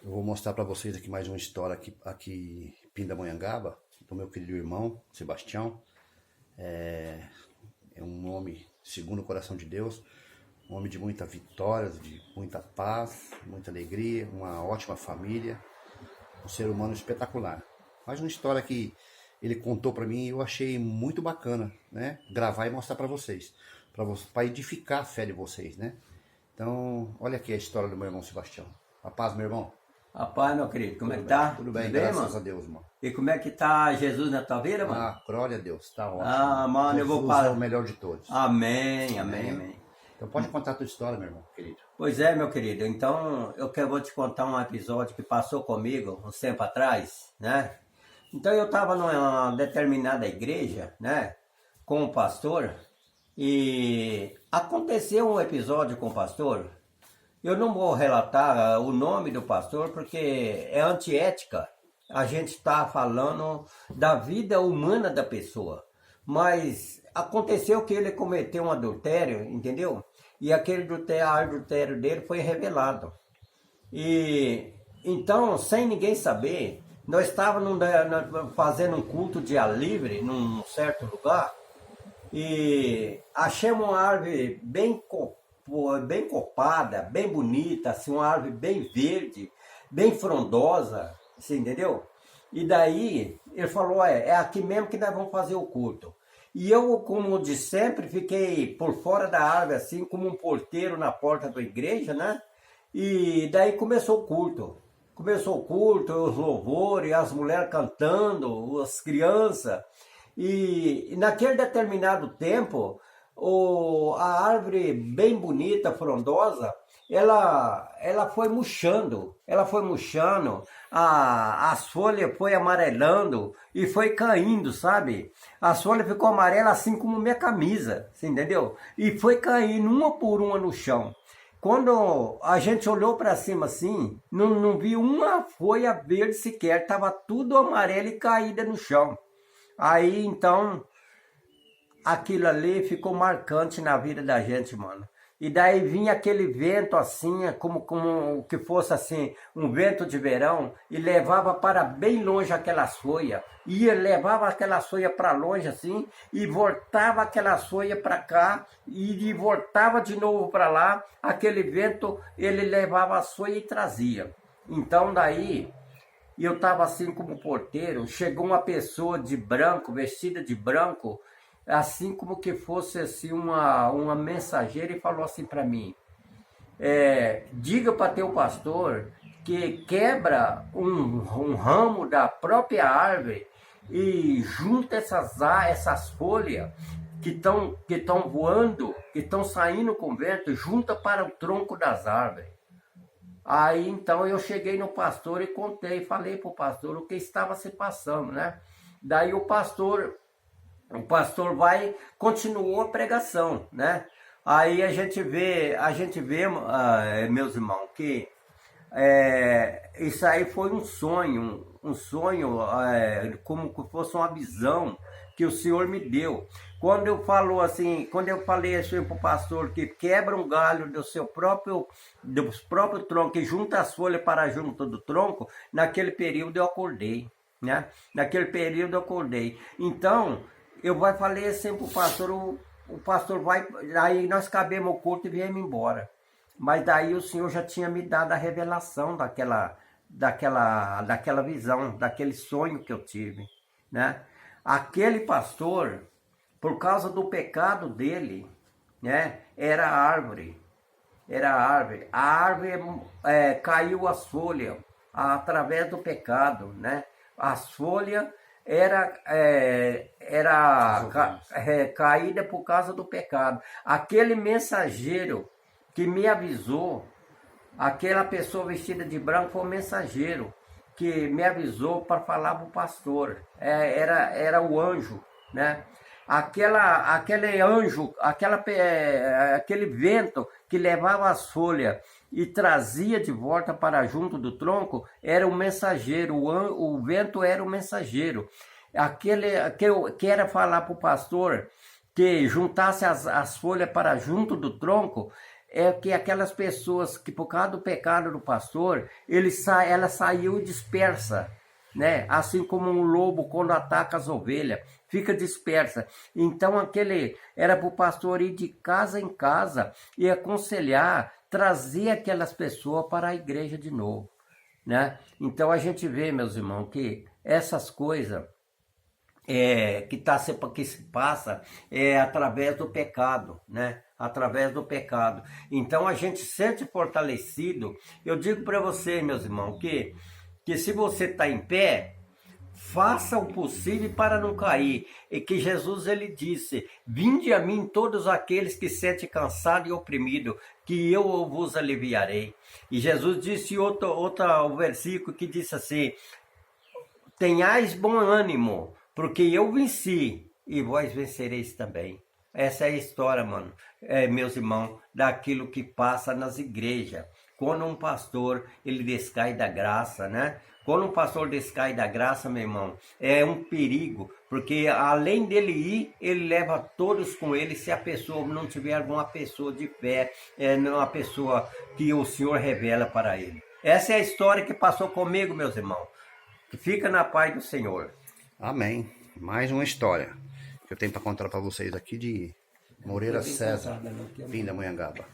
Eu vou mostrar para vocês aqui mais uma história aqui em Pindamonhangaba, do meu querido irmão, Sebastião. É um homem segundo o coração de Deus, um homem de muita vitória, de muita paz, muita alegria, uma ótima família, um ser humano espetacular. Mais uma história que ele contou para mim e eu achei muito bacana, né? Gravar e mostrar para vocês, para edificar a fé de vocês, né? Então, olha aqui a história do meu irmão Sebastião. A paz, meu irmão. Rapaz, meu querido, como é que Tudo bem, tá? tudo bem, Tudo graças mano? a Deus, mano. E como é que tá Jesus na tua vida, mano? Ah, glória a Deus, tá ótimo. Ah, mano, eu vou Jesus é parar. o melhor de todos. Amém, amém, amém. Então pode contar a tua história, meu irmão, querido. Pois é, meu querido, então vou te contar um episódio que passou comigo uns tempo atrás, né? Então eu estava numa determinada igreja, né, com o pastor, e aconteceu um episódio com o pastor. Eu não vou relatar o nome do pastor porque é antiética. A gente está falando da vida humana da pessoa. Mas aconteceu que ele cometeu um adultério, entendeu? E aquele adultério dele foi revelado. E então, sem ninguém saber, nós estávamos fazendo um culto dia livre num certo lugar e achamos uma árvore bem copada, bem bonita, assim, uma árvore bem verde, bem frondosa, você entendeu? E daí ele falou, é aqui mesmo que nós vamos fazer o culto. E eu, como de sempre, fiquei por fora da árvore, assim, como um porteiro na porta da igreja, né? E daí começou o culto. Começou o culto, os louvores, as mulheres cantando, as crianças. E naquele determinado tempo, a árvore bem bonita, frondosa, ela foi murchando, as folhas foi amarelando e foi caindo, sabe? As folhas ficou amarela assim como minha camisa, você entendeu? E foi caindo uma por uma no chão. Quando a gente olhou para cima assim, não viu uma folha verde sequer, estava tudo amarelo e caída no chão. Aí então aquilo ali ficou marcante na vida da gente, mano. E daí vinha aquele vento assim, como que fosse assim, um vento de verão, e levava para bem longe aquelas folhas. Levava aquelas folhas para longe assim, e voltava aquelas folhas para cá, e voltava de novo para lá. Aquele vento, ele levava as folhas e trazia. Então daí, eu estava assim como porteiro, chegou uma pessoa de branco, vestida de branco, assim como que fosse assim uma mensageira, e falou assim para mim, diga para teu pastor que quebra um ramo da própria árvore e junta essas folhas que estão voando, que estão saindo com vento, junta para o tronco das árvores. Aí então eu cheguei no pastor e contei, falei para o pastor o que estava se passando, né? Daí o pastor continuou a pregação, né? Aí a gente vê, meus irmãos, que isso aí foi um sonho, como que fosse uma visão que o Senhor me deu. Quando eu falei assim para o pastor que quebra um galho do próprio tronco e junta as folhas para junto do tronco, naquele período eu acordei, né? Naquele período eu acordei. Então, falei assim para o pastor vai, aí nós acabemos o culto e viemos embora. Mas daí o Senhor já tinha me dado a revelação daquela visão, daquele sonho que eu tive, né? Aquele pastor, por causa do pecado dele, né? Era a árvore. A árvore caiu as folhas através do pecado, né? As folhas era caída por causa do pecado. Aquele mensageiro que me avisou, aquela pessoa vestida de branco foi um mensageiro que me avisou para falar para o pastor. Era o anjo, né? Aquele anjo, aquele vento que levava as folhas e trazia de volta para junto do tronco, era o mensageiro, o vento era o mensageiro. Que era falar para o pastor que juntasse as folhas para junto do tronco, é que aquelas pessoas que por causa do pecado do pastor, ela saiu dispersa, né? Assim como um lobo quando ataca as ovelhas, fica dispersa. Então aquele era para o pastor ir de casa em casa e aconselhar, trazer aquelas pessoas para a igreja de novo, né? Então a gente vê, meus irmãos, que essas coisas que se passa através do pecado, né? Através do pecado. Então a gente se sente fortalecido. Eu digo para vocês, meus irmãos, que se você está em pé, faça o possível para não cair. E que Jesus ele disse: vinde a mim todos aqueles que se sentem cansados e oprimidos, que eu vos aliviarei. E Jesus disse outro versículo que disse assim: tenhais bom ânimo, porque eu venci e vós vencereis também. Essa é a história, mano, meus irmãos, daquilo que passa nas igrejas. Quando um pastor, ele descai da graça, né? Quando um pastor descai da graça, meu irmão, é um perigo, porque além dele ir, ele leva todos com ele, se a pessoa não tiver alguma pessoa de fé, uma pessoa que o Senhor revela para ele. Essa é a história que passou comigo, meus irmãos. Fica na paz do Senhor. Amém. Mais uma história que eu tenho para contar para vocês aqui de Moreira César, Pindamonhangaba.